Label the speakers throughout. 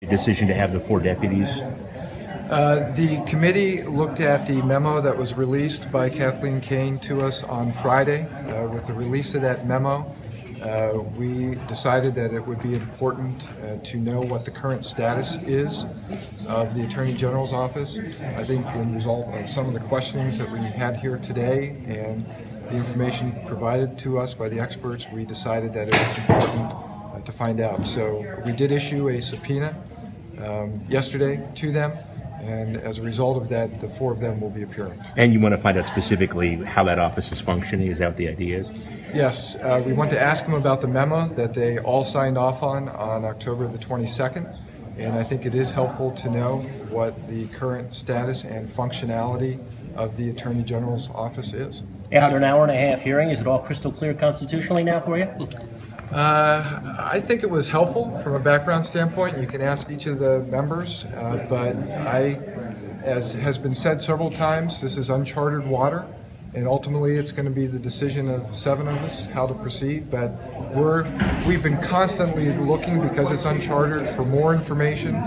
Speaker 1: Decision to have the 4 deputies?
Speaker 2: The committee looked at the memo that was released by Kathleen Kane to us on Friday. With the release of that memo, we decided that it would be important to know what the current status is of the Attorney General's office. I think in result of some of the questionings that we had here today and the information provided to us by the experts, we decided that it was important to find out. So we did issue a subpoena yesterday to them, and as a result of that, the 4 of them will be appearing.
Speaker 1: And you want to find out specifically how that office is functioning? Is that what the idea is?
Speaker 2: Yes, we want to ask them about the memo that they all signed off on October the 22nd, and I think it is helpful to know what the current status and functionality of the Attorney General's office is.
Speaker 3: After an hour-and-a-half hearing, is it all crystal clear constitutionally now for you?
Speaker 2: I think it was helpful from a background standpoint. You can ask each of the members, but as has been said several times, this is uncharted water, and ultimately it's going to be the decision of 7 of us how to proceed. But we've been constantly looking, because it's uncharted, for more information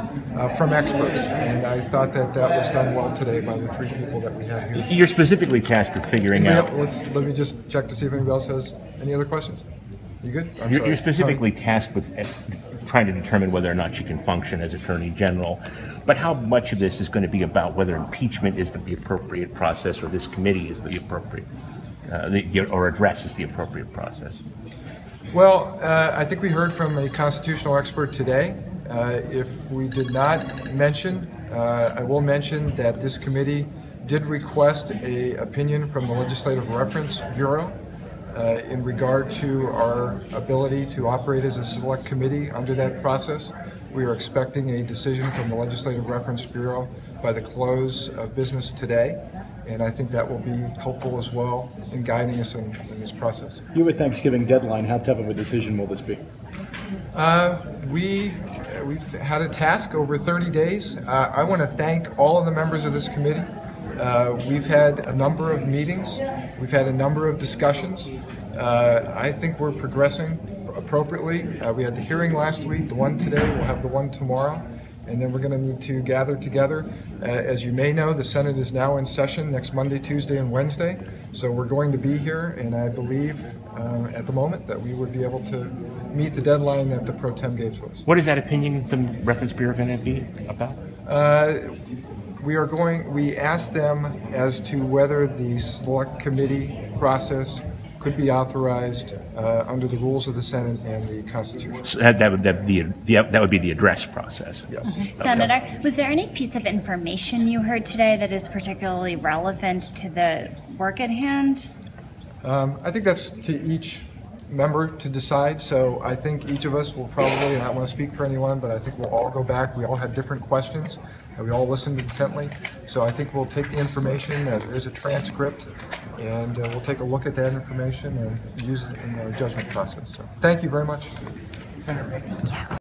Speaker 2: from experts, and I thought that was done well today by the 3 people that we had here.
Speaker 1: You're specifically tasked with figuring out.
Speaker 2: Let me just check to see if anybody else has any other questions. You good?
Speaker 1: You're specifically tasked with trying to determine whether or not she can function as Attorney General. But how much of this is going to be about whether impeachment is the appropriate process, or this committee is the appropriate, or addresses the appropriate process?
Speaker 2: Well, I think we heard from a constitutional expert today. If we did not mention, I will mention that this committee did request an opinion from the Legislative Reference Bureau in regard to our ability to operate as a select committee under that process. We are expecting a decision from the Legislative Reference Bureau by the close of business today, and I think that will be helpful as well in guiding us in this process.
Speaker 4: You have a Thanksgiving deadline. How tough of a decision will this be?
Speaker 2: We've had a task over 30 days. I want to thank all of the members of this committee. We've had a number of meetings. We've had a number of discussions. I think we're progressing appropriately. We had the hearing last week, the one today, we'll have the one tomorrow, and then we're going to need to gather together. As you may know, the Senate is now in session next Monday, Tuesday, and Wednesday, so we're going to be here, and I believe at the moment that we would be able to meet the deadline that the Pro Tem gave to us.
Speaker 1: What is that opinion from the Reference Bureau going to be about?
Speaker 2: We asked them as to whether the select committee process could be authorized under the rules of the Senate and the Constitution.
Speaker 1: So that would be the address process.
Speaker 2: Yes.
Speaker 5: Senator, was there any piece of information you heard today that is particularly relevant to the work at hand?
Speaker 2: I think that's to each member to decide. So I think each of us will probably, and I don't want to speak for anyone, but I think we'll all go back. We all had different questions, and we all listened intently. So I think we'll take the information. There is a transcript, and we'll take a look at that information and use it in our judgment process. So thank you very much, Senator.